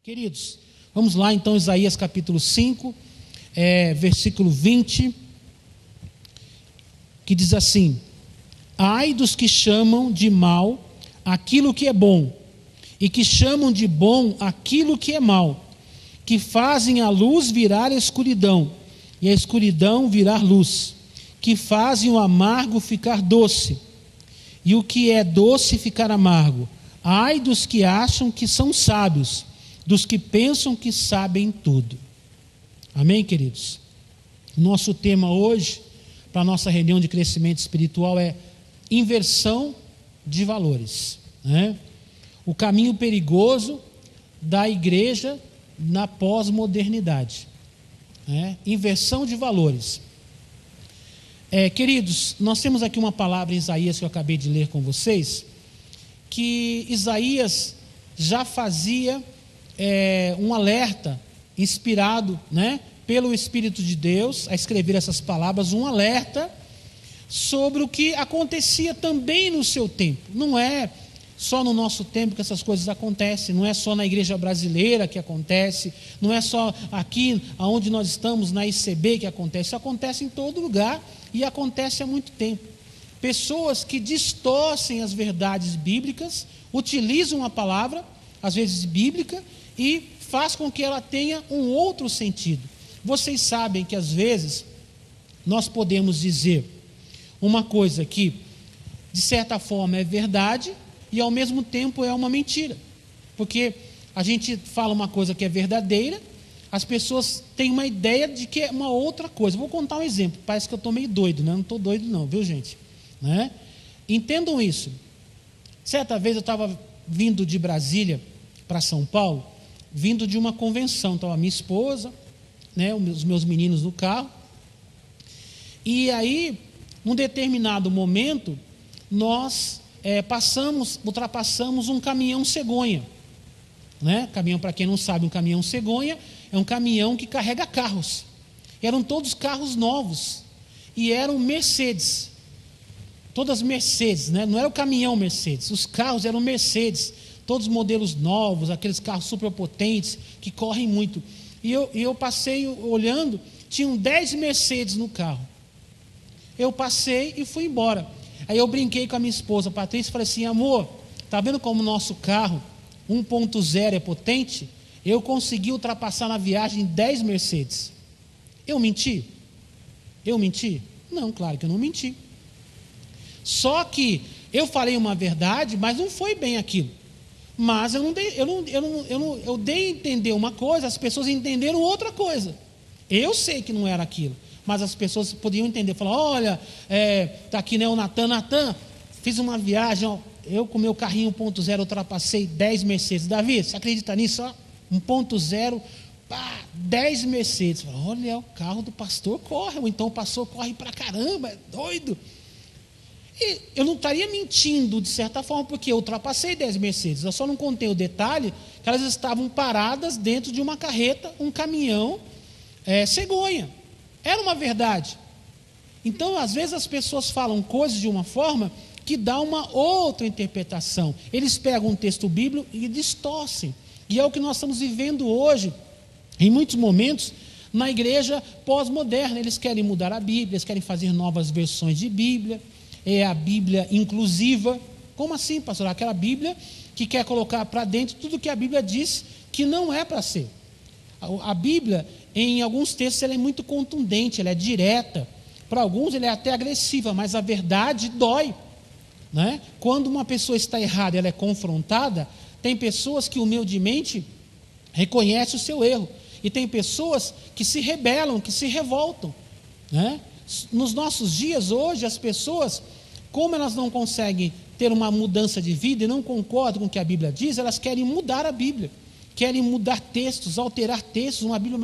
Queridos, vamos lá então, Isaías capítulo 5, versículo 20, que diz assim: ai dos que chamam de mal aquilo que é bom, e que chamam de bom aquilo que é mal, que fazem a luz virar escuridão, e a escuridão virar luz, que fazem o amargo ficar doce, e o que é doce ficar amargo. Ai dos que acham que são sábios, dos que pensam que sabem tudo. Amém, queridos? Nosso tema hoje, para a nossa reunião de crescimento espiritual, é inversão de valores, né? O caminho perigoso da igreja na pós-modernidade, né? Inversão de valores. Queridos, nós temos aqui uma palavra em Isaías que eu acabei de ler com vocês, que Isaías já fazia um alerta, inspirado, né, pelo Espírito de Deus, a escrever essas palavras, um alerta sobre o que acontecia também no seu tempo. Não é só no nosso tempo que essas coisas acontecem, não é só na igreja brasileira que acontece, não é só aqui onde nós estamos, na ICB, que acontece. Isso acontece em todo lugar e acontece há muito tempo. Pessoas que distorcem as verdades bíblicas, utilizam a palavra, às vezes bíblica, e faz com que ela tenha um outro sentido. Vocês sabem que às vezes nós podemos dizer uma coisa que de certa forma é verdade e ao mesmo tempo é uma mentira, porque a gente fala uma coisa que é verdadeira, as pessoas têm uma ideia de que é uma outra coisa. Vou contar um exemplo, parece que eu estou meio doido, né? Não estou doido não, viu, gente? Né? Entendam isso. Certa vez eu estava vindo de Brasília para São Paulo, vindo de uma convenção. Estava a minha esposa, né, os meus meninos no carro, e aí, num determinado momento, nós ultrapassamos um caminhão cegonha, né? Caminhão, para quem não sabe, um caminhão cegonha é um caminhão que carrega carros. Eram todos carros novos e eram Mercedes, todas Mercedes, né? Não era o caminhão Mercedes, os carros eram Mercedes, todos modelos novos, aqueles carros superpotentes que correm muito. E eu passei olhando, tinham 10 Mercedes no carro. Eu passei e fui embora. Aí eu brinquei com a minha esposa, Patrícia, e falei assim: amor, tá vendo como o nosso carro 1.0 é potente? Eu consegui ultrapassar na viagem 10 Mercedes. Eu menti? Eu menti? Não, claro que eu não menti. Só que eu falei uma verdade, mas não foi bem aquilo. Mas eu dei a entender uma coisa, as pessoas entenderam outra coisa. Eu sei que não era aquilo, mas as pessoas podiam entender, falar: olha, está aqui, né, o Natan, fiz uma viagem, ó, eu com meu carrinho 1.0 ultrapassei 10 Mercedes. Davi, você acredita nisso? Ó, 1.0, 10 Mercedes. Olha, o carro do pastor corre, ou então o pastor corre pra caramba, é doido. E eu não estaria mentindo de certa forma, porque eu ultrapassei 10 Mercedes. Eu só não contei o detalhe que elas estavam paradas dentro de uma carreta, um caminhão cegonha. Era uma verdade. Então, às vezes as pessoas falam coisas de uma forma que dá uma outra interpretação. Eles pegam um texto bíblico e distorcem. E é o que nós estamos vivendo hoje, em muitos momentos, na igreja pós-moderna. Eles querem mudar a Bíblia, eles querem fazer novas versões de Bíblia. É a Bíblia inclusiva. Como assim, pastor? Aquela Bíblia que quer colocar para dentro tudo que a Bíblia diz que não é para ser. A Bíblia, em alguns textos, ela é muito contundente, ela é direta. Para alguns, ela é até agressiva, mas a verdade dói, né? Quando uma pessoa está errada, ela é confrontada. Tem pessoas que humildemente reconhecem o seu erro, e tem pessoas que se rebelam, que se revoltam, né? Nos nossos dias hoje, as pessoas, como elas não conseguem ter uma mudança de vida e não concordam com o que a Bíblia diz, elas querem mudar a Bíblia, querem mudar textos, alterar textos, uma Bíblia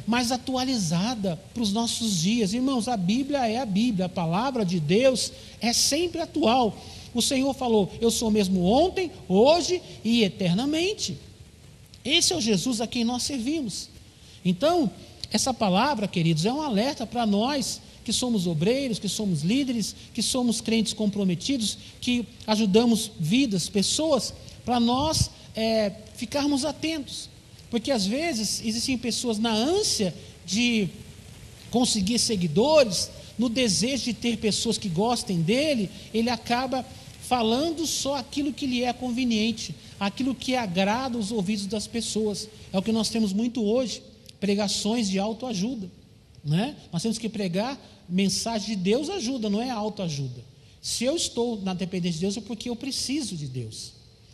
mais atualizada para os nossos dias. Irmãos, a Bíblia é a Bíblia, a palavra de Deus é sempre atual. O Senhor falou: eu sou mesmo ontem, hoje e eternamente. Esse é o Jesus a quem nós servimos. Então, essa palavra, queridos, é um alerta para nós que somos obreiros, que somos líderes, que somos crentes comprometidos, que ajudamos vidas, pessoas, para nós ficarmos atentos, porque às vezes existem pessoas na ânsia de conseguir seguidores, no desejo de ter pessoas que gostem dele, ele acaba falando só aquilo que lhe é conveniente, aquilo que agrada os ouvidos das pessoas. É o que nós temos muito hoje, pregações de autoajuda, né? Nós temos que pregar mensagem de Deus ajuda, não é autoajuda. Se eu estou na dependência de Deus é porque eu preciso de Deus,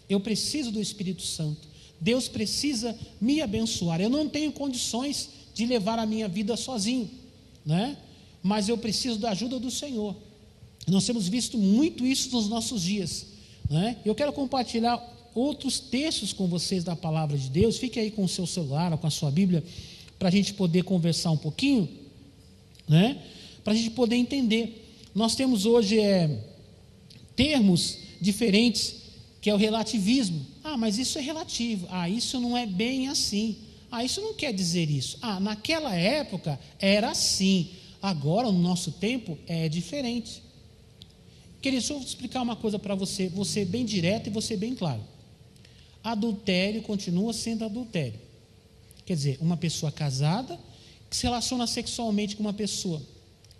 eu preciso do Espírito Santo, Deus precisa me abençoar, eu não tenho condições de levar a minha vida sozinho, né? Mas eu preciso da ajuda do Senhor. Nós temos visto muito isso nos nossos dias, né? Eu quero compartilhar outros textos com vocês da palavra de Deus. Fique aí com o seu celular ou com a sua Bíblia, para a gente poder conversar um pouquinho, né? Para a gente poder entender. Nós temos hoje termos diferentes, que é o relativismo. Mas isso é relativo. Isso não é bem assim. Isso não quer dizer isso. Naquela época era assim. Agora, no nosso tempo, é diferente. Querido, deixa eu explicar uma coisa para você, você bem direto e você bem claro. Adultério continua sendo adultério. Quer dizer, uma pessoa casada que se relaciona sexualmente com uma pessoa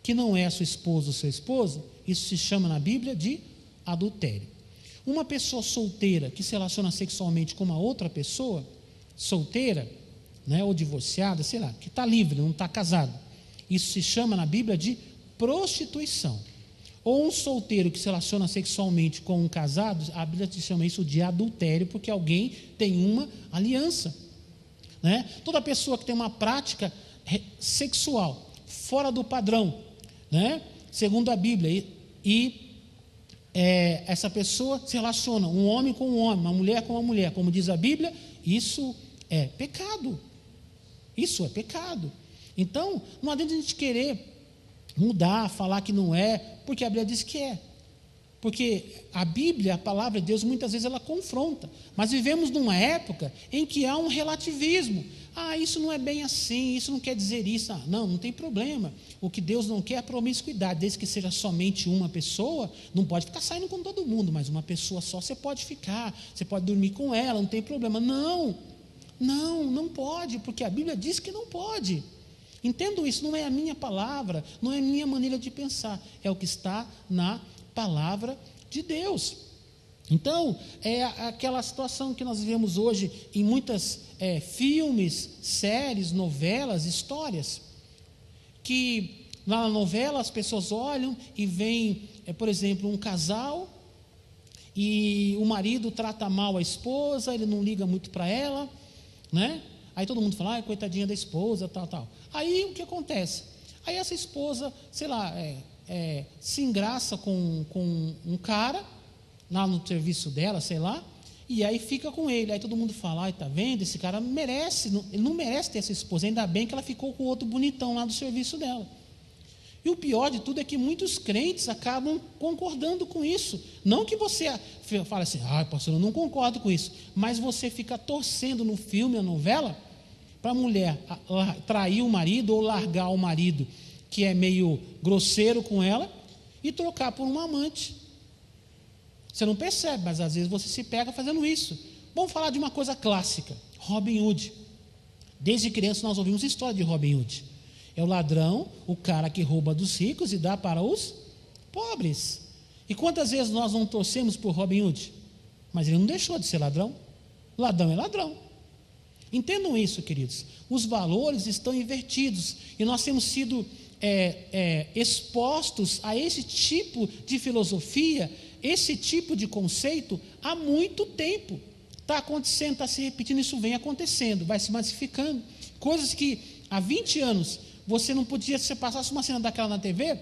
que não é a sua esposa ou seu esposo, isso se chama na Bíblia de adultério. Uma pessoa solteira que se relaciona sexualmente com uma outra pessoa, solteira, né, ou divorciada, sei lá, que está livre, não está casado, isso se chama na Bíblia de prostituição. Ou um solteiro que se relaciona sexualmente com um casado, a Bíblia chama isso de adultério, porque alguém tem uma aliança, né? Toda pessoa que tem uma prática sexual fora do padrão, né, segundo a Bíblia, essa pessoa se relaciona, um homem com um homem, uma mulher com uma mulher, como diz a Bíblia, isso é pecado. Isso é pecado. Então, não adianta a gente querer mudar, falar que não é, porque a Bíblia diz que é. Porque a Bíblia, a palavra de Deus, muitas vezes ela confronta. Mas vivemos numa época em que há um relativismo. Isso não é bem assim, isso não quer dizer isso. Não tem problema. O que Deus não quer é promiscuidade, desde que seja somente uma pessoa, não pode ficar saindo com todo mundo, mas uma pessoa só você pode ficar, você pode dormir com ela, não tem problema. Não pode, porque a Bíblia diz que não pode. Entendo isso, não é a minha palavra, não é a minha maneira de pensar, é o que está na palavra de Deus. Então, é aquela situação que nós vivemos hoje em muitas filmes, séries, novelas, histórias, que na novela as pessoas olham e veem, por exemplo, um casal, e o marido trata mal a esposa, ele não liga muito para ela, né? Aí todo mundo fala, coitadinha da esposa, tal. Aí o que acontece? Aí essa esposa, sei lá, se engraça com um cara, lá no serviço dela, sei lá, e aí fica com ele. Aí todo mundo fala, tá vendo? Esse cara merece, ele não merece ter essa esposa, ainda bem que ela ficou com outro bonitão lá do serviço dela. E o pior de tudo é que muitos crentes acabam concordando com isso. Não que você fale assim, pastor, eu não concordo com isso, mas você fica torcendo no filme, na novela, para a mulher trair o marido ou largar o marido, que é meio grosseiro com ela, e trocar por um amante. Você não percebe, mas às vezes você se pega fazendo isso. Vamos falar de uma coisa clássica, Robin Hood. Desde criança nós ouvimos história de Robin Hood. É o ladrão, o cara que rouba dos ricos e dá para os pobres. E quantas vezes nós não torcemos por Robin Hood? Mas ele não deixou de ser ladrão. Ladrão é ladrão. Entendam isso, queridos. Os valores estão invertidos e nós temos sido expostos a esse tipo de filosofia, esse tipo de conceito há muito tempo. Está acontecendo, está se repetindo, isso vem acontecendo, vai se massificando. Coisas que há 20 anos você não podia, se você passasse uma cena daquela na TV,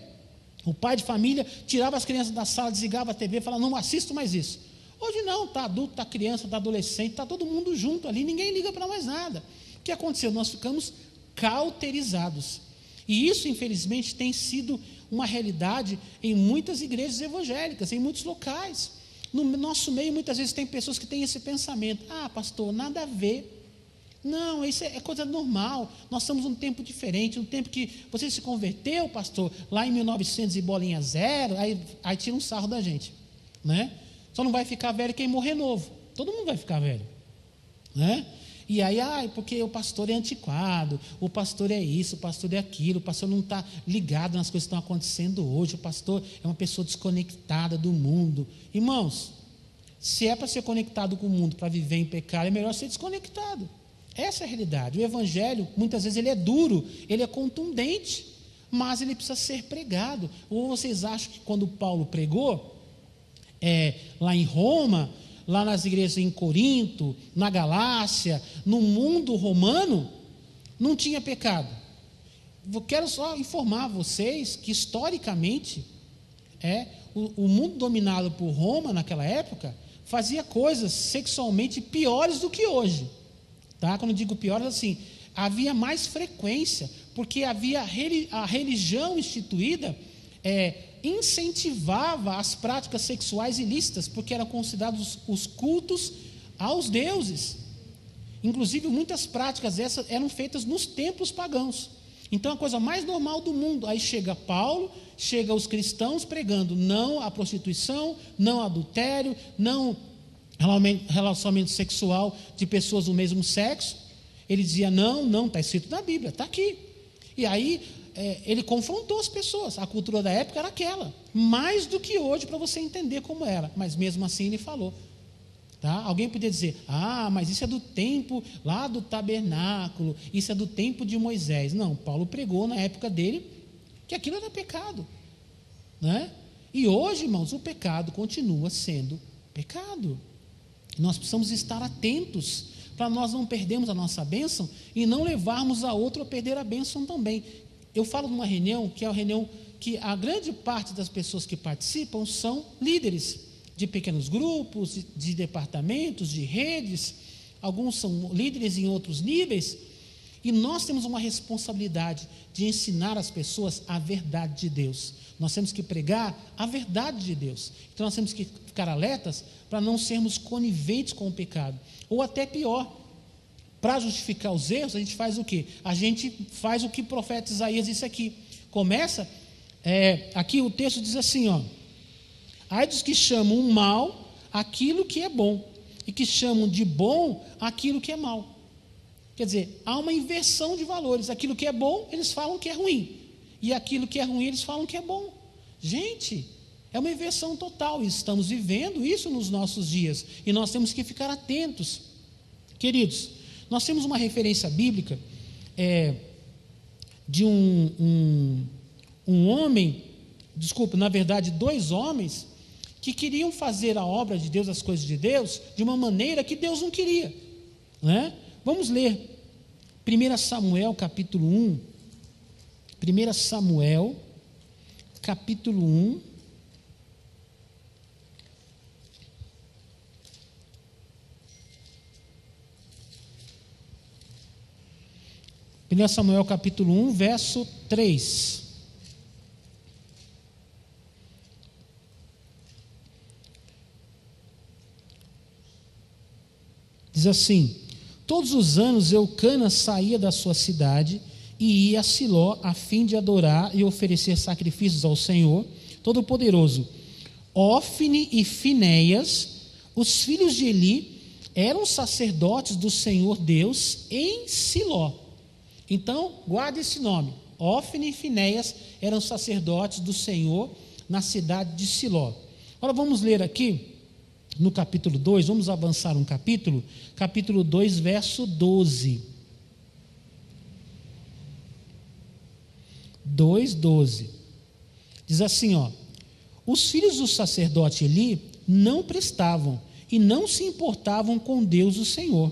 o pai de família tirava as crianças da sala, desligava a TV e falava, não assisto mais isso. Hoje não, está adulto, está criança, está adolescente, está todo mundo junto ali, ninguém liga para mais nada. O que aconteceu? Nós ficamos cauterizados. E isso, infelizmente, tem sido uma realidade em muitas igrejas evangélicas, em muitos locais. No nosso meio, muitas vezes, tem pessoas que têm esse pensamento, pastor, nada a ver. Não, isso é coisa normal. Nós estamos num tempo diferente, um tempo que você se converteu, pastor, lá em 1900 e bolinha zero, aí tira um sarro da gente, né? Só não vai ficar velho quem morrer novo. Todo mundo vai ficar velho. né? E aí, porque o pastor é antiquado, o pastor é isso, o pastor é aquilo, o pastor não está ligado nas coisas que estão acontecendo hoje, o pastor é uma pessoa desconectada do mundo. Irmãos, se é para ser conectado com o mundo, para viver em pecado, é melhor ser desconectado. Essa é a realidade. O evangelho, muitas vezes, ele é duro, ele é contundente, mas ele precisa ser pregado. Ou vocês acham que quando Paulo pregou, lá em Roma, lá nas igrejas em Corinto, na Galácia, no mundo romano, não tinha pecado? Eu quero só informar vocês que, historicamente, o mundo dominado por Roma, naquela época, fazia coisas sexualmente piores do que hoje. Tá? Quando eu digo piores, assim, havia mais frequência, porque havia a religião instituída, incentivava as práticas sexuais ilícitas, porque eram considerados os cultos aos deuses. Inclusive, muitas práticas essas eram feitas nos templos pagãos. Então, a coisa mais normal do mundo. Aí chega Paulo, chega os cristãos pregando não à prostituição, não ao adultério, não relacionamento sexual de pessoas do mesmo sexo. Ele dizia, não, está escrito na Bíblia, está aqui. E aí, ele confrontou as pessoas. A cultura da época era aquela, mais do que hoje, para você entender como era. Mas mesmo assim ele falou. Tá? Alguém podia dizer, mas isso é do tempo lá do tabernáculo, isso é do tempo de Moisés. Não, Paulo pregou na época dele que aquilo era pecado, né? E hoje, irmãos, o pecado continua sendo pecado. Nós precisamos estar atentos para nós não perdermos a nossa bênção e não levarmos a outro a perder a bênção também. Eu falo de uma reunião que é uma reunião que a grande parte das pessoas que participam são líderes de pequenos grupos, de departamentos, de redes. Alguns são líderes em outros níveis, e nós temos uma responsabilidade de ensinar as pessoas a verdade de Deus. Nós temos que pregar a verdade de Deus. Então nós temos que ficar alertas para não sermos coniventes com o pecado. Ou até pior, para justificar os erros, a gente faz o quê? A gente faz o que o profeta Isaías disse aqui. Começa, aqui o texto diz assim, ai dos que chamam o mal aquilo que é bom, e que chamam de bom aquilo que é mal. Quer dizer, há uma inversão de valores. Aquilo que é bom, eles falam que é ruim, e aquilo que é ruim, eles falam que é bom. Gente, é uma inversão total, e estamos vivendo isso nos nossos dias, e nós temos que ficar atentos. Queridos, nós temos uma referência bíblica de um homem, na verdade, 2 homens, que queriam fazer a obra de Deus, as coisas de Deus, de uma maneira que Deus não queria, né? Vamos ler 1 Samuel capítulo 1, 1 Samuel capítulo 1, Samuel capítulo 1, verso 3. Diz assim: todos os anos Eucana saía da sua cidade e ia a Siló a fim de adorar e oferecer sacrifícios ao Senhor Todo-Poderoso. Ofne e Finéias, os filhos de Eli, eram sacerdotes do Senhor Deus em Siló. Então, guarde esse nome. Ofne e Finéias eram sacerdotes do Senhor na cidade de Siló. Agora vamos ler aqui no capítulo 2, vamos avançar um capítulo 2, verso 12. 2:12. Diz assim, os filhos do sacerdote Eli não prestavam e não se importavam com Deus o Senhor.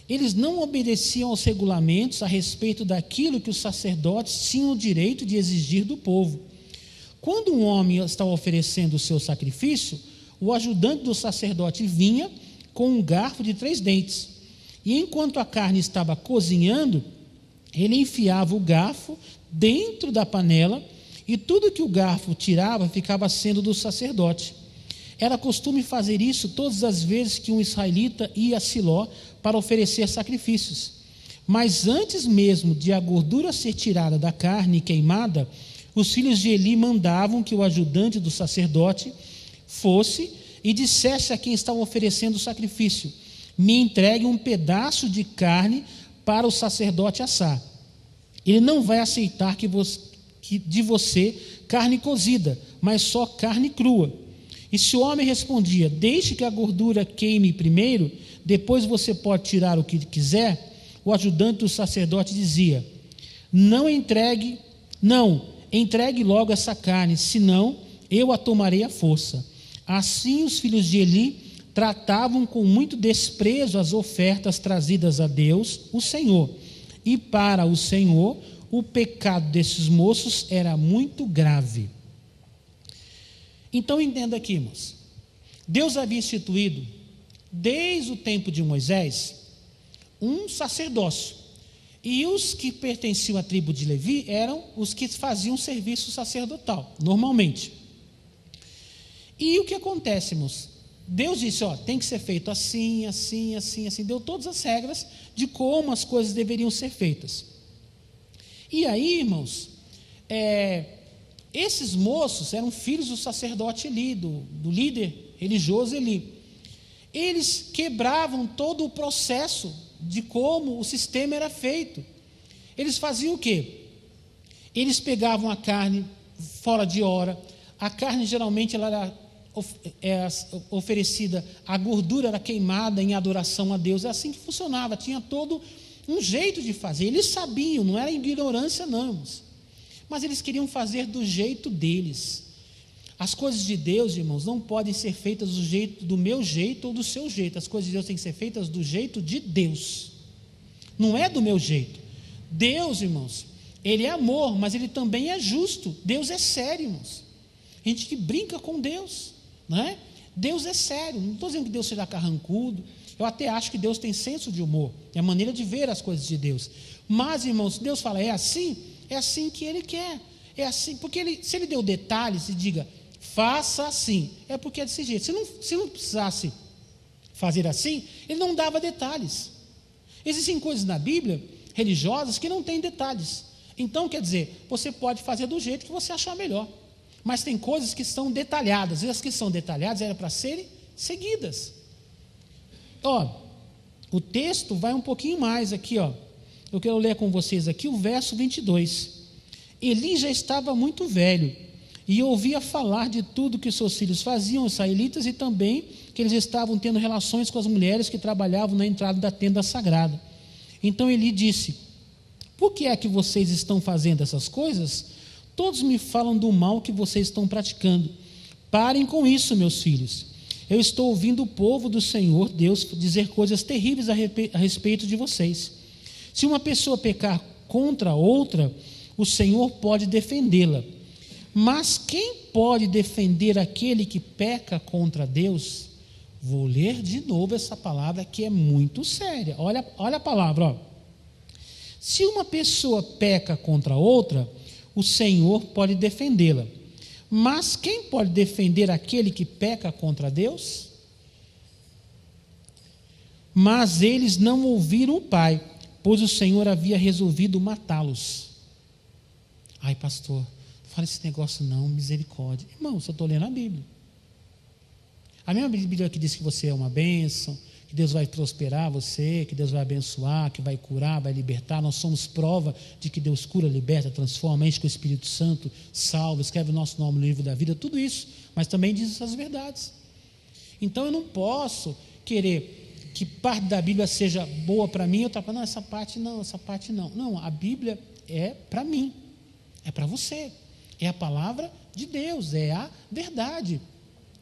Eles não obedeciam aos regulamentos a respeito daquilo que os sacerdotes tinham o direito de exigir do povo. Quando um homem estava oferecendo o seu sacrifício, o ajudante do sacerdote vinha com um garfo de 3 dentes, e enquanto a carne estava cozinhando, ele enfiava o garfo dentro da panela, e tudo que o garfo tirava ficava sendo do sacerdote. Era costume fazer isso todas as vezes que um israelita ia a Siló para oferecer sacrifícios. Mas antes mesmo de a gordura ser tirada da carne queimada, os filhos de Eli mandavam que o ajudante do sacerdote fosse e dissesse a quem estava oferecendo o sacrifício: me entregue um pedaço de carne para o sacerdote assar. Ele não vai aceitar de você carne cozida, mas só carne crua. E se o homem respondia, deixe que a gordura queime primeiro, depois você pode tirar o que quiser, o ajudante do sacerdote dizia, entregue logo essa carne, senão eu a tomarei à força. Assim os filhos de Eli tratavam com muito desprezo as ofertas trazidas a Deus, o Senhor. E para o Senhor, o pecado desses moços era muito grave. Então entenda aqui, irmãos. Deus havia instituído, desde o tempo de Moisés, um sacerdócio. E os que pertenciam à tribo de Levi eram os que faziam serviço sacerdotal, normalmente. E o que acontece, irmãos? Deus disse, tem que ser feito assim, assim, assim, assim. Deu todas as regras de como as coisas deveriam ser feitas. E aí, irmãos, esses moços eram filhos do sacerdote Eli, do líder religioso Eli. Eles quebravam todo o processo de como o sistema era feito. Eles faziam o quê? Eles pegavam a carne fora de hora. A carne geralmente ela era oferecida, a gordura era queimada em adoração a Deus. É assim que funcionava, tinha todo um jeito de fazer. Eles sabiam, não era ignorância não, irmãos. Mas eles queriam fazer do jeito deles. As coisas de Deus, irmãos, não podem ser feitas do meu jeito ou do seu jeito. As coisas de Deus têm que ser feitas do jeito de Deus. Não é do meu jeito. Deus, irmãos, Ele é amor, mas Ele também é justo. Deus é sério, irmãos. A gente que brinca com Deus, não é? Deus é sério. Não estou dizendo que Deus seja carrancudo. Eu até acho que Deus tem senso de humor. É a maneira de ver as coisas de Deus. Mas, irmãos, Deus fala, é assim que Ele quer. É assim, porque se Ele deu detalhes e diga, faça assim, é porque é desse jeito. Se não precisasse fazer assim, Ele não dava detalhes. Existem coisas na Bíblia, religiosas, que não têm detalhes. Então, quer dizer, você pode fazer do jeito que você achar melhor. Mas tem coisas que são detalhadas, e as que são detalhadas eram para serem seguidas. O texto vai um pouquinho mais aqui, eu quero ler com vocês aqui o verso 22. Eli já estava muito velho, e ouvia falar de tudo que seus filhos faziam, os israelitas, e também que eles estavam tendo relações com as mulheres que trabalhavam na entrada da tenda sagrada. Então Eli disse, por que é que vocês estão fazendo essas coisas? Todos me falam do mal que vocês estão praticando. Parem com isso, meus filhos. Eu estou ouvindo o povo do Senhor, Deus, dizer coisas terríveis a respeito de vocês. Se uma pessoa pecar contra outra, o Senhor pode defendê-la. Mas quem pode defender aquele que peca contra Deus? Vou ler de novo essa palavra que é muito séria. Olha a palavra. Se uma pessoa peca contra outra, o Senhor pode defendê-la. Mas quem pode defender aquele que peca contra Deus? Mas eles não ouviram o Pai, pois o Senhor havia resolvido matá-los. Ai, pastor, não fala esse negócio não, misericórdia. Irmão, eu estou lendo a Bíblia. A mesma Bíblia que diz que você é uma bênção, que Deus vai prosperar você, que Deus vai abençoar, que vai curar, vai libertar. Nós somos prova de que Deus cura, liberta, transforma, enche com o Espírito Santo, salva, escreve o nosso nome no livro da vida, tudo isso, mas também diz essas verdades. Então eu não posso querer que parte da Bíblia seja boa para mim, outra para não, essa parte não. Não, a Bíblia é para mim, é para você, é a palavra de Deus, é a verdade.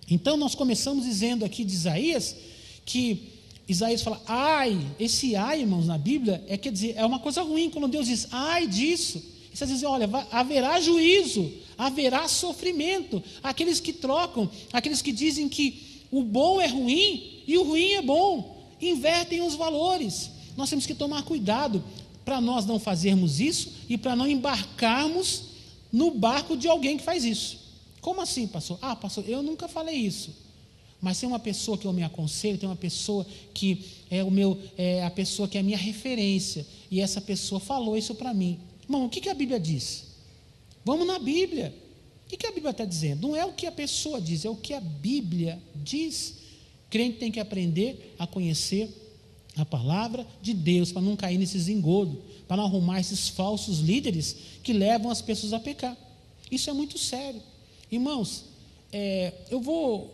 Então nós começamos dizendo aqui de Isaías, que Isaías fala, ai, esse ai, irmãos, na Bíblia, quer dizer, é uma coisa ruim, quando Deus diz, ai disso, você diz, olha, haverá juízo, haverá sofrimento, aqueles que trocam, aqueles que dizem que o bom é ruim e o ruim é bom, invertem os valores. Nós temos que tomar cuidado para nós não fazermos isso e para não embarcarmos no barco de alguém que faz isso. Como assim, pastor? Pastor, eu nunca falei isso. Mas tem uma pessoa que eu me aconselho, tem uma pessoa que é a pessoa que é a minha referência, e essa pessoa falou isso para mim. Irmão, o que a Bíblia diz? Vamos na Bíblia. O que a Bíblia está dizendo? Não é o que a pessoa diz, é o que a Bíblia diz. Crente tem que aprender a conhecer a palavra de Deus, para não cair nesses engodos, para não arrumar esses falsos líderes que levam as pessoas a pecar. Isso é muito sério. Irmãos, eu vou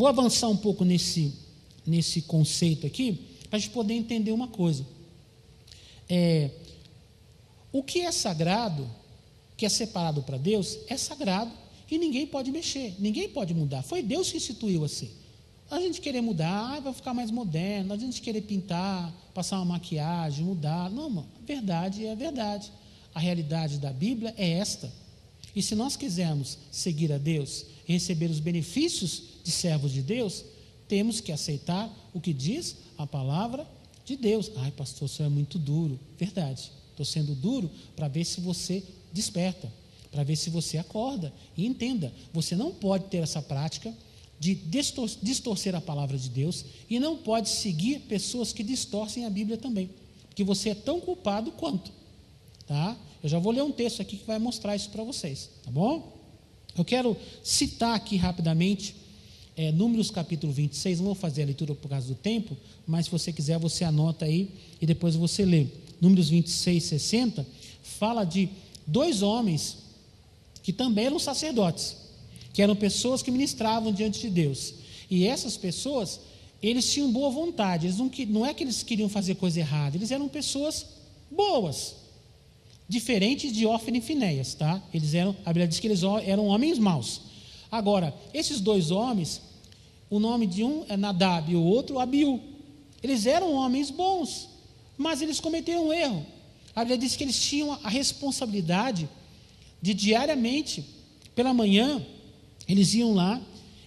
avançar um pouco nesse conceito aqui, para a gente poder entender uma coisa. O que é sagrado, que é separado para Deus, é sagrado e ninguém pode mexer, ninguém pode mudar. Foi Deus que instituiu assim. A gente querer mudar, vai ficar mais moderno, a gente querer pintar, passar uma maquiagem, mudar. Não, irmão, a verdade é a verdade. A realidade da Bíblia é esta. E se nós quisermos seguir a Deus e receber os benefícios de servos de Deus, temos que aceitar o que diz a palavra de Deus. Ai, pastor, isso é muito duro. Verdade, estou sendo duro para ver se você desperta, para ver se você acorda. E entenda, você não pode ter essa prática de distorcer a palavra de Deus, e não pode seguir pessoas que distorcem a Bíblia também, porque você é tão culpado quanto, tá? Eu já vou ler um texto aqui que vai mostrar isso para vocês, tá bom? Eu quero citar aqui rapidamente Números capítulo 26, não vou fazer a leitura por causa do tempo, mas se você quiser você anota aí e depois você lê. Números 26, 60, fala de 2 homens que também eram sacerdotes, que eram pessoas que ministravam diante de Deus. E essas pessoas, eles tinham boa vontade, não é que eles queriam fazer coisa errada, eles eram pessoas boas, diferentes de Hófni e Finéias, tá? A Bíblia diz que eles eram homens maus. Agora, esses 2 homens, o nome de um é Nadab e o outro Abiú. Eles eram homens bons, mas eles cometeram um erro. A Bíblia diz que eles tinham a responsabilidade de diariamente, pela manhã, eles iam lá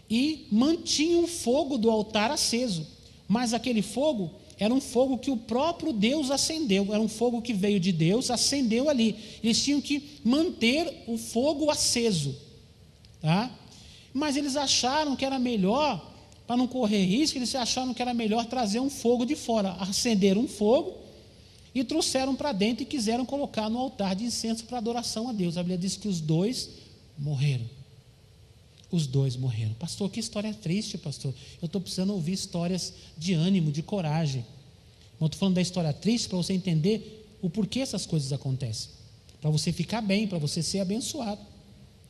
e mantinham o fogo do altar aceso, mas aquele fogo era um fogo que o próprio Deus acendeu, era um fogo que veio de Deus, acendeu ali. Eles tinham que manter o fogo aceso, tá? Mas eles acharam que era melhor, para não correr risco, eles acharam que era melhor trazer um fogo de fora, acenderam um fogo e trouxeram para dentro e quiseram colocar no altar de incenso para adoração a Deus. A Bíblia diz que os 2 morreram. Os 2 morreram. Pastor, que história triste, pastor. Eu estou precisando ouvir histórias de ânimo, de coragem. Eu estou falando da história triste para você entender o porquê essas coisas acontecem. Para você ficar bem, para você ser abençoado.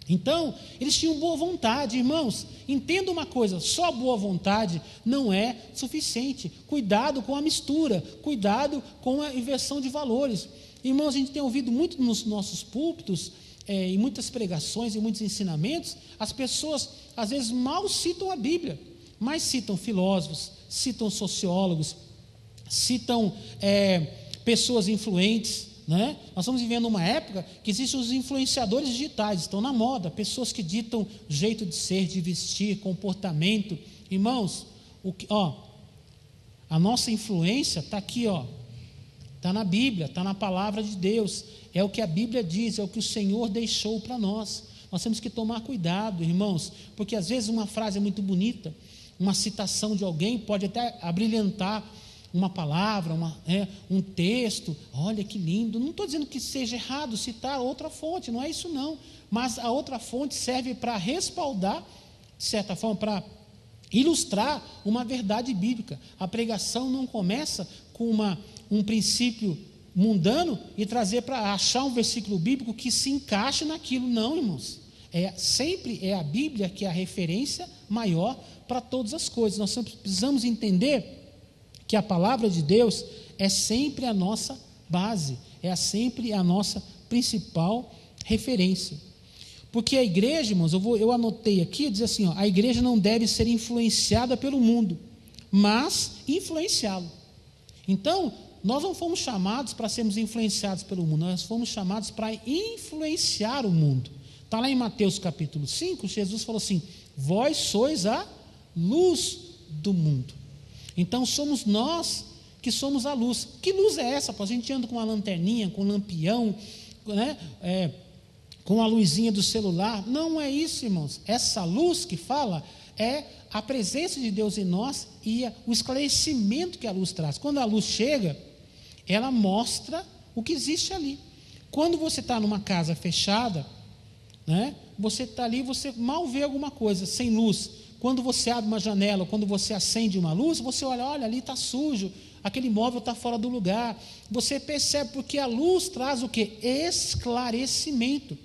Então, eles tinham boa vontade, irmãos. Entenda uma coisa, só boa vontade não é suficiente. Cuidado com a mistura, cuidado com a inversão de valores. Irmãos, a gente tem ouvido muito nos nossos púlpitos, em muitas pregações e muitos ensinamentos, as pessoas às vezes mal citam a Bíblia, mas citam filósofos, citam sociólogos, citam pessoas influentes, né? Nós estamos vivendo uma época que existem os influenciadores digitais, estão na moda, pessoas que ditam jeito de ser, de vestir, comportamento. Irmãos, a nossa influência está aqui, está na Bíblia, está na palavra de Deus, é o que a Bíblia diz, é o que o Senhor deixou para nós. Nós temos que tomar cuidado, irmãos, porque às vezes uma frase é muito bonita, uma citação de alguém pode até abrilhantar uma palavra, um texto. Olha que lindo. Não estou dizendo que seja errado citar outra fonte, não é isso não, mas a outra fonte serve para respaldar, de certa forma, para ilustrar uma verdade bíblica. A pregação não começa com um princípio mundano e trazer para achar um versículo bíblico que se encaixe naquilo. Não, irmãos, sempre é a Bíblia que é a referência maior para todas as coisas. Nós precisamos entender que a palavra de Deus é sempre a nossa base, é sempre a nossa principal referência. Porque a igreja, irmãos, eu anotei aqui, diz assim, a igreja não deve ser influenciada pelo mundo, mas influenciá-lo. Então, nós não fomos chamados para sermos influenciados pelo mundo, nós fomos chamados para influenciar o mundo. Está lá em Mateus capítulo 5, Jesus falou assim: vós sois a luz do mundo. Então somos nós que somos a luz. Que luz é essa? A gente anda com uma lanterninha, com um lampião, né? Com a luzinha do celular. Não é isso, irmãos. Essa luz que fala é a presença de Deus em nós e o esclarecimento que a luz traz. Quando a luz chega, ela mostra o que existe ali. Quando você está numa casa fechada, né, você está ali, você mal vê alguma coisa, sem luz. quando você abre uma janela, quando você acende uma luz, você olha, ali está sujo, aquele móvel está fora do lugar. Você percebe, porque a luz traz o quê? Esclarecimento.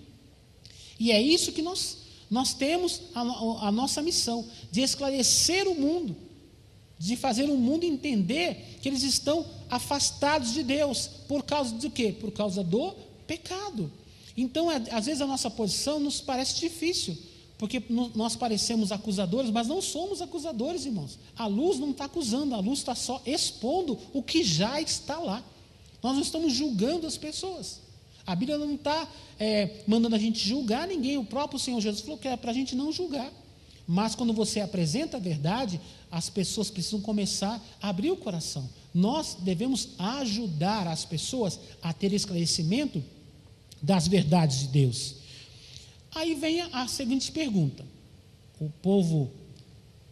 E é isso que nós temos a nossa missão, de esclarecer o mundo, de fazer o mundo entender que eles estão afastados de Deus. Por causa do quê? Por causa do pecado. Então, às vezes a nossa posição nos parece difícil, porque nós parecemos acusadores, mas não somos acusadores, irmãos. A luz não está acusando, a luz está só expondo o que já está lá. Nós não estamos julgando as pessoas. A Bíblia não está mandando a gente julgar ninguém. O próprio Senhor Jesus falou que é para a gente não julgar. Mas quando você apresenta a verdade, as pessoas precisam começar a abrir o coração. Nós devemos ajudar as pessoas a ter esclarecimento das verdades de Deus. Aí vem a seguinte pergunta. O povo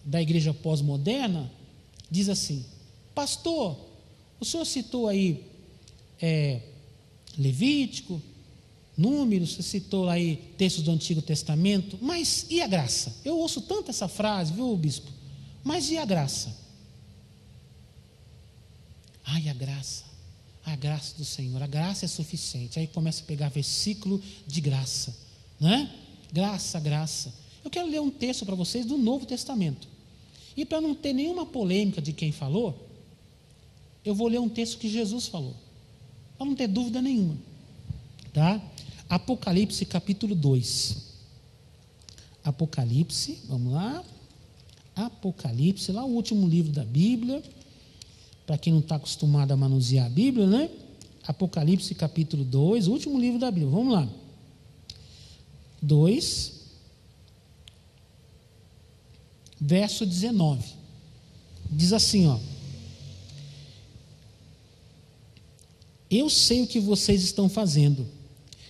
da igreja pós-moderna diz assim: pastor, o senhor citou aí Levítico, Números, você citou aí textos do Antigo Testamento, mas e a graça? Eu ouço tanto essa frase, viu, bispo? Mas e a graça? Ai, a graça do Senhor, a graça é suficiente. Aí começa a pegar versículo de graça, né? Graça. Eu quero ler um texto para vocês do Novo Testamento. E para não ter nenhuma polêmica de quem falou, eu vou ler um texto que Jesus falou, para não ter dúvida nenhuma, tá? Apocalipse capítulo 2. Apocalipse, vamos lá. Apocalipse, lá o último livro da Bíblia, para quem não está acostumado a manusear a Bíblia, né? Apocalipse capítulo 2, o último livro da Bíblia, vamos lá. 2, verso 19. Diz assim, ó: eu sei o que vocês estão fazendo.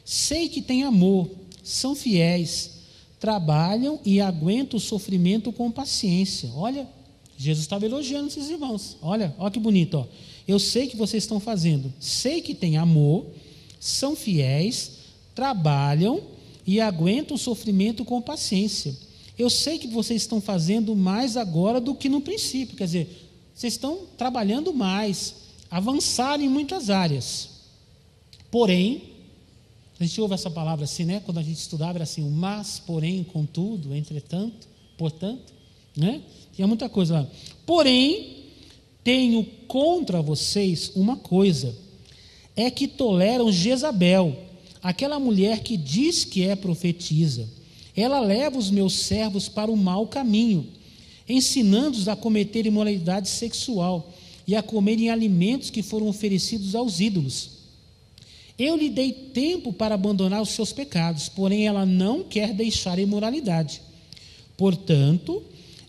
Sei que têm amor, são fiéis, trabalham e aguentam o sofrimento com paciência. Olha, Jesus estava elogiando esses irmãos. Olha que bonito, ó. Eu sei que vocês estão fazendo. Sei que têm amor, são fiéis, trabalham e aguentam o sofrimento com paciência. Eu sei que vocês estão fazendo mais agora do que no princípio. Quer dizer, vocês estão trabalhando mais, avançaram em muitas áreas. Porém, a gente ouve essa palavra assim, né? Quando a gente estudava era assim: mas, porém, contudo, entretanto, portanto, né? Tinha muita coisa lá. Porém, tenho contra vocês uma coisa: é que toleram Jezabel, aquela mulher que diz que é profetisa. Ela leva os meus servos para o mau caminho, ensinando-os a cometer imoralidade sexual e a comerem alimentos que foram oferecidos aos ídolos. Eu lhe dei tempo para abandonar os seus pecados, porém ela não quer deixar a imoralidade. Portanto,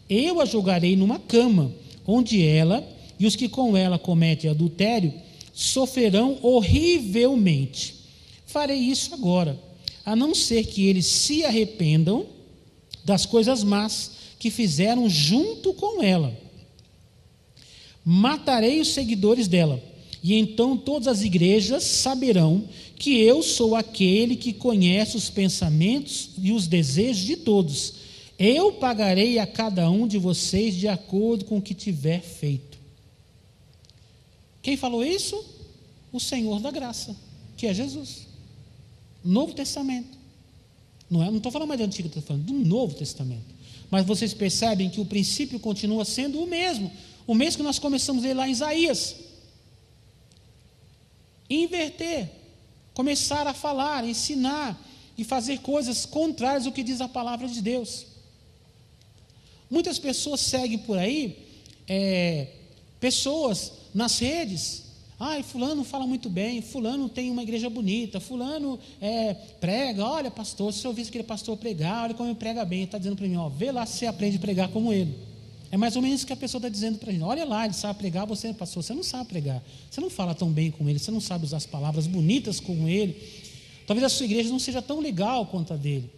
eu a jogarei numa cama, onde ela e os que com ela cometem adultério sofrerão horrivelmente. Farei isso agora, a não ser que eles se arrependam das coisas más que fizeram junto com ela. Matarei os seguidores dela, e então todas as igrejas saberão que eu sou aquele que conhece os pensamentos e os desejos de todos. Eu pagarei a cada um de vocês de acordo com o que tiver feito. Quem falou isso? O Senhor da graça, que é Jesus. Novo Testamento. Não estou falando mais do Antigo, estou falando do Novo Testamento. Mas vocês percebem que o princípio continua sendo o mesmo que nós começamos a ler lá em Isaías. Inverter, começar a falar, ensinar e fazer coisas contrárias ao que diz a palavra de Deus. Muitas pessoas seguem por aí, pessoas nas redes. Fulano fala muito bem, fulano tem uma igreja bonita, fulano prega, olha pastor, se eu visse aquele pastor pregar, olha como ele prega bem, ele está dizendo para mim, vê lá se você aprende a pregar como ele. É mais ou menos isso que a pessoa está dizendo para a gente. Olha lá, ele sabe pregar, você, pastor, você não sabe pregar. Você não fala tão bem como ele, você não sabe usar as palavras bonitas como ele. Talvez a sua igreja não seja tão legal quanto a dele,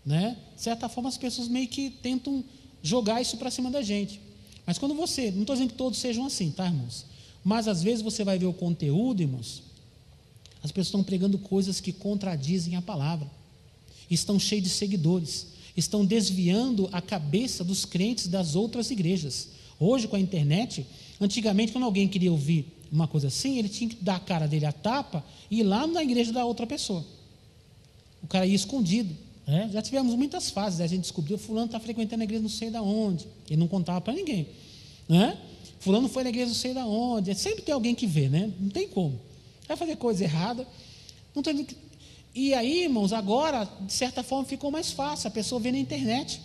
né? De certa forma, as pessoas meio que tentam jogar isso para cima da gente. Mas quando você, não estou dizendo que todos sejam assim, tá, irmãos? Mas às vezes você vai ver o conteúdo, irmãos, as pessoas estão pregando coisas que contradizem a palavra. Estão cheios de seguidores. estão desviando a cabeça dos crentes das outras igrejas. Hoje, com a internet, antigamente, quando alguém queria ouvir uma coisa assim, ele tinha que dar a cara dele a tapa e ir lá na igreja da outra pessoa. O cara ia escondido. Já tivemos muitas fases, a gente descobriu, fulano está frequentando a igreja não sei de onde, ele não contava para ninguém, fulano foi na igreja não sei de onde, sempre tem alguém que vê, não tem como, vai fazer coisa errada, não tem... E aí, irmãos, agora, de certa forma, ficou mais fácil, a pessoa vê na internet,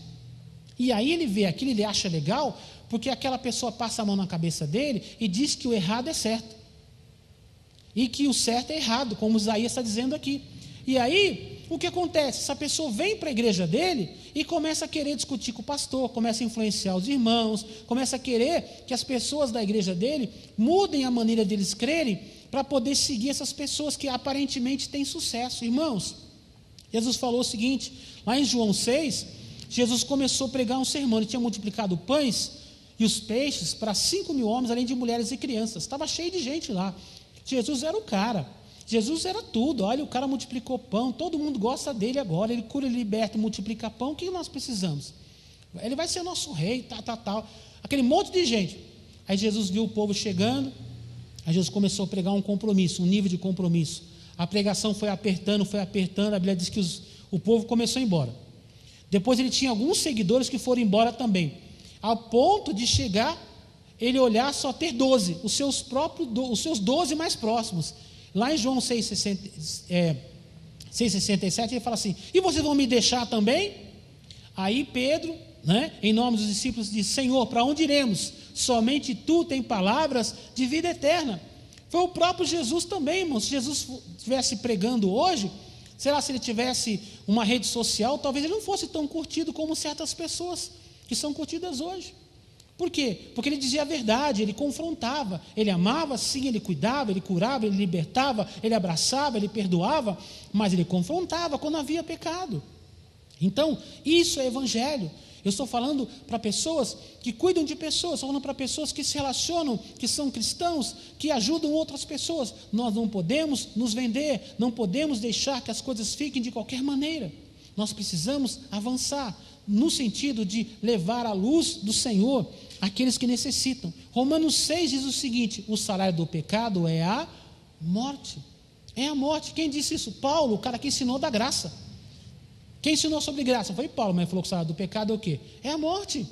e aí ele vê aquilo, ele acha legal, porque aquela pessoa passa a mão na cabeça dele e diz que o errado é certo, e que o certo é errado, como Isaías está dizendo aqui. E aí, o que acontece? Essa pessoa vem para a igreja dele e começa a querer discutir com o pastor, começa a influenciar os irmãos, começa a querer que as pessoas da igreja dele mudem a maneira deles crerem para poder seguir essas pessoas que aparentemente têm sucesso. Irmãos, Jesus falou o seguinte, lá em João 6, Jesus começou a pregar um sermão, ele tinha multiplicado pães e os peixes para 5.000 homens, além de mulheres e crianças, estava cheio de gente lá. Jesus era o cara. Jesus era tudo, olha, o cara multiplicou pão, todo mundo gosta dele agora, ele cura, ele liberta, multiplica pão, o que nós precisamos? Ele vai ser nosso rei, tal, aquele monte de gente. Aí Jesus viu o povo chegando, aí Jesus começou a pregar um compromisso, um nível de compromisso. A pregação foi apertando, a Bíblia diz que o povo começou a ir embora. Depois ele tinha alguns seguidores que foram embora também, ao ponto de chegar, ele olhar só ter 12, os seus 12 mais próximos. Lá em João 6,67 ele fala assim, e vocês vão me deixar também? Aí Pedro, em nome dos discípulos, diz, Senhor, para onde iremos? Somente tu tens palavras de vida eterna. Foi o próprio Jesus também, irmãos. Se Jesus estivesse pregando hoje, será se ele tivesse uma rede social, talvez ele não fosse tão curtido como certas pessoas que são curtidas hoje. Por quê? Porque ele dizia a verdade, ele confrontava, ele amava, sim, ele cuidava, ele curava, ele libertava, ele abraçava, ele perdoava, mas ele confrontava quando havia pecado. Então, isso é evangelho. Eu estou falando para pessoas que cuidam de pessoas, estou falando para pessoas que se relacionam, que são cristãos, que ajudam outras pessoas. Nós não podemos nos vender, não podemos deixar que as coisas fiquem de qualquer maneira. Nós precisamos avançar no sentido de levar a luz do Senhor àqueles que necessitam. Romanos 6 diz o seguinte, o salário do pecado é a morte. É a morte. Quem disse isso? Paulo, o cara que ensinou da graça. Quem ensinou sobre graça? Foi Paulo, mas falou que o salário do pecado é o quê? É a morte.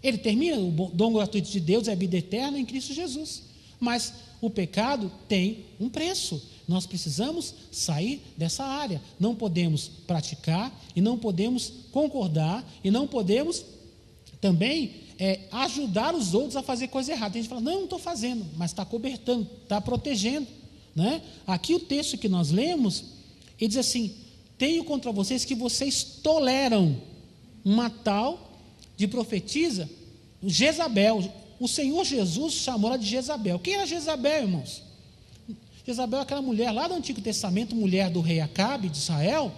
Ele termina, o dom gratuito de Deus é a vida eterna em Cristo Jesus. Mas o pecado tem um preço. Nós precisamos sair dessa área. Não podemos praticar e não podemos concordar e não podemos também ajudar os outros a fazer coisa errada. A gente fala, não estou fazendo, mas está cobertando, está protegendo. Aqui o texto que nós lemos, ele diz assim, tenho contra vocês que vocês toleram uma tal de profetisa, Jezabel. O Senhor Jesus chamou ela de Jezabel. Quem era Jezabel, irmãos? Jezabel é aquela mulher lá do Antigo Testamento, mulher do rei Acabe de Israel,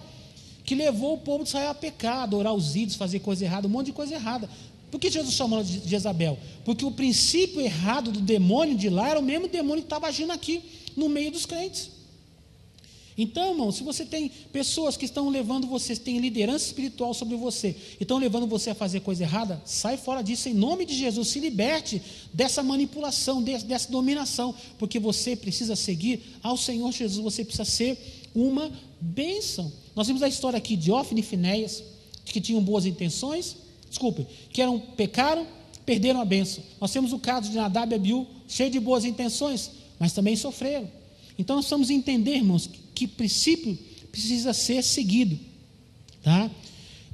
que levou o povo de Israel a pecar, a adorar os ídolos, fazer coisa errada, um monte de coisa errada. Por que Jesus chamou ela de Jezabel? Porque o princípio errado do demônio de lá era o mesmo demônio que estava agindo aqui, no meio dos crentes. Então, irmão, se você tem pessoas que estão levando você, tem liderança espiritual sobre você, e estão levando você a fazer coisa errada, sai fora disso em nome de Jesus, se liberte dessa manipulação, dessa dominação, porque você precisa seguir ao Senhor Jesus, você precisa ser uma bênção. Nós vimos a história aqui de Ófine e Finéias, que tinham boas intenções, pecaram, perderam a bênção. Nós temos o caso de Nadab e Abiú, cheio de boas intenções, mas também sofreram. Então nós precisamos entender, irmãos, que princípio precisa ser seguido, tá?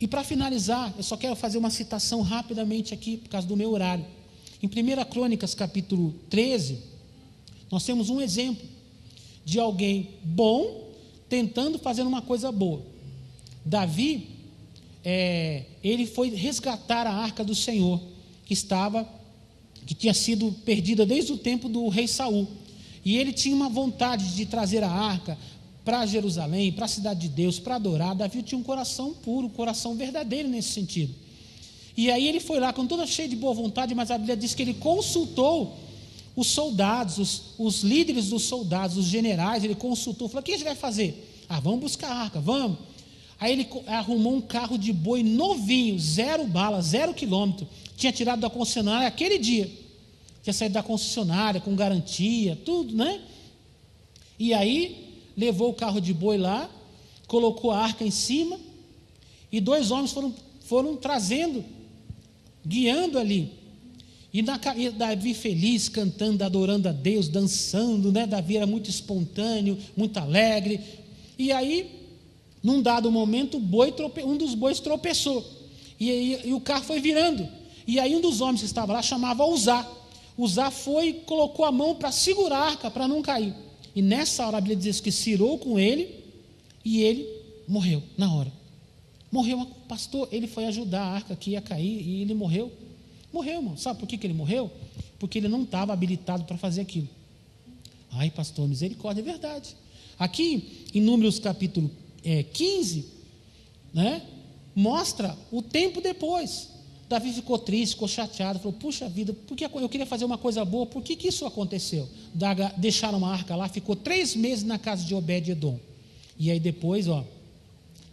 E para finalizar, eu só quero fazer uma citação rapidamente aqui, por causa do meu horário. Em 1 Crônicas, capítulo 13, nós temos um exemplo de alguém bom tentando fazer uma coisa boa. Davi, ele foi resgatar a arca do Senhor, que tinha sido perdida desde o tempo do rei Saul. E ele tinha uma vontade de trazer a arca para Jerusalém, para a cidade de Deus, para adorar. Davi tinha um coração puro, um coração verdadeiro nesse sentido. E aí ele foi lá com toda cheia de boa vontade, mas a Bíblia diz que ele consultou os soldados, os líderes dos soldados, os generais, ele consultou, falou, o que a gente vai fazer? Vamos buscar a arca, vamos. Aí ele arrumou um carro de boi novinho, 0 bala, 0 quilômetro. Tinha tirado da concessionária aquele dia. Tinha saído da concessionária com garantia, tudo, né? E aí levou o carro de boi lá, colocou a arca em cima, e 2 homens foram trazendo, guiando ali. E Davi feliz, cantando, adorando a Deus, dançando, né? Davi era muito espontâneo, muito alegre. E aí, num dado momento, um dos bois tropeçou. E o carro foi virando. E aí um dos homens que estava lá chamava Uzá. Uzá foi e colocou a mão para segurar a arca, para não cair. E nessa hora a Bíblia diz que cirou com ele, e ele morreu na hora. Morreu, pastor, ele foi ajudar a arca que ia cair, e ele morreu. Morreu, irmão. Sabe por que ele morreu? Porque ele não estava habilitado para fazer aquilo. Ai, pastor, misericórdia, é verdade. Aqui, em Números capítulo 15, né, mostra o tempo depois. Davi ficou triste, ficou chateado, falou, puxa vida, porque eu queria fazer uma coisa boa, por que isso aconteceu? Deixaram a arca lá, ficou 3 meses na casa de Obed-Edom. E aí depois,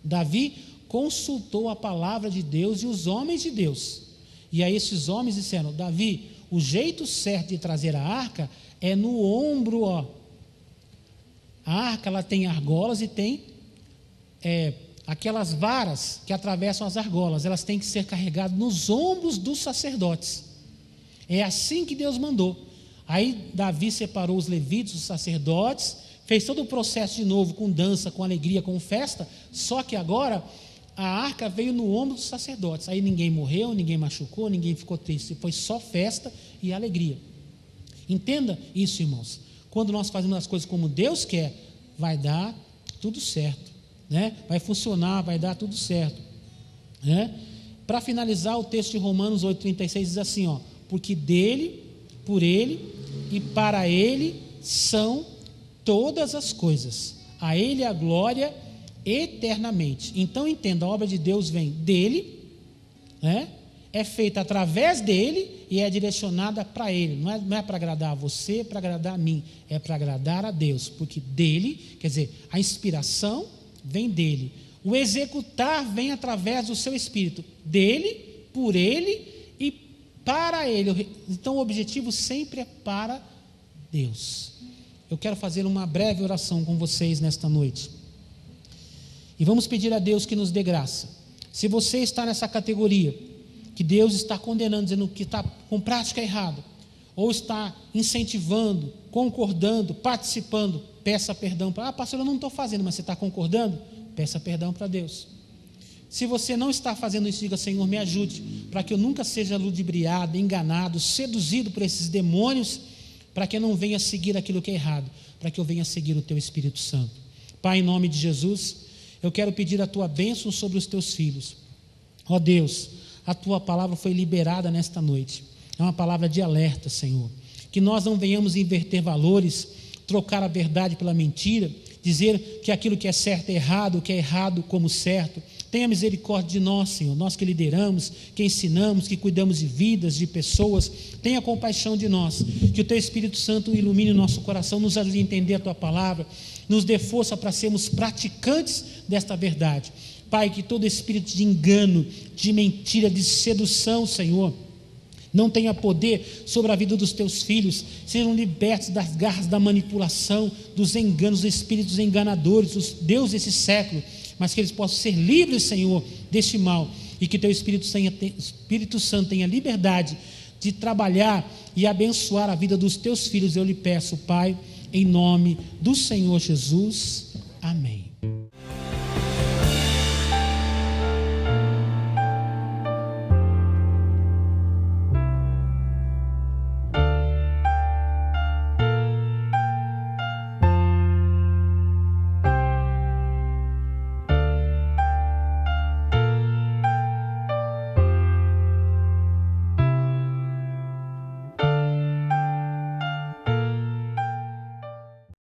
Davi consultou a palavra de Deus e os homens de Deus. E aí esses homens disseram, Davi, o jeito certo de trazer a arca é no ombro, A arca, ela tem argolas e tem aquelas varas que atravessam as argolas, elas têm que ser carregadas nos ombros dos sacerdotes. É assim que Deus mandou. Aí Davi separou os levitas, os sacerdotes, fez todo o processo de novo, com dança, com alegria, com festa, só que agora a arca veio no ombro dos sacerdotes. Aí ninguém morreu, ninguém machucou, ninguém ficou triste, foi só festa e alegria. Entenda isso, irmãos. Quando nós fazemos as coisas como Deus quer, vai dar tudo certo, né? Vai funcionar, vai dar tudo certo, né? Para finalizar, o texto de Romanos 8,36 diz assim, porque dele, por ele e para ele são todas as coisas, a ele a glória eternamente. Então entenda, a obra de Deus vem dele, né? É feita através dele e é direcionada para ele. Não é para agradar a você, para agradar a mim, é para agradar a Deus, porque dele, quer dizer, a inspiração vem dele, o executar vem através do seu espírito, dele, por ele e para ele. Então o objetivo sempre é para Deus. Eu quero fazer uma breve oração com vocês nesta noite. E vamos pedir a Deus que nos dê graça. Se você está nessa categoria, que Deus está condenando, dizendo que está com prática errada, ou está incentivando, concordando, participando, peça perdão. Pastor, eu não estou fazendo, mas você está concordando? Peça perdão para Deus. Se você não está fazendo isso, diga, Senhor, me ajude, para que eu nunca seja ludibriado, enganado, seduzido por esses demônios, para que eu não venha seguir aquilo que é errado, para que eu venha seguir o Teu Espírito Santo. Pai, em nome de Jesus, eu quero pedir a Tua bênção sobre os Teus filhos. Ó Deus, a Tua palavra foi liberada nesta noite. É uma palavra de alerta, Senhor. Que nós não venhamos inverter valores, trocar a verdade pela mentira, dizer que aquilo que é certo é errado, o que é errado como certo. Tenha misericórdia de nós, Senhor, nós que lideramos, que ensinamos, que cuidamos de vidas, de pessoas. Tenha compaixão de nós, que o Teu Espírito Santo ilumine o nosso coração, nos ajude a entender a Tua palavra, nos dê força para sermos praticantes desta verdade. Pai, que todo espírito de engano, de mentira, de sedução, Senhor, não tenha poder sobre a vida dos Teus filhos, sejam libertos das garras da manipulação, dos enganos, dos espíritos enganadores, dos deuses desse século, mas que eles possam ser livres, Senhor, deste mal, e que Teu Espírito Santo tenha liberdade de trabalhar e abençoar a vida dos Teus filhos. Eu lhe peço, Pai, em nome do Senhor Jesus, amém.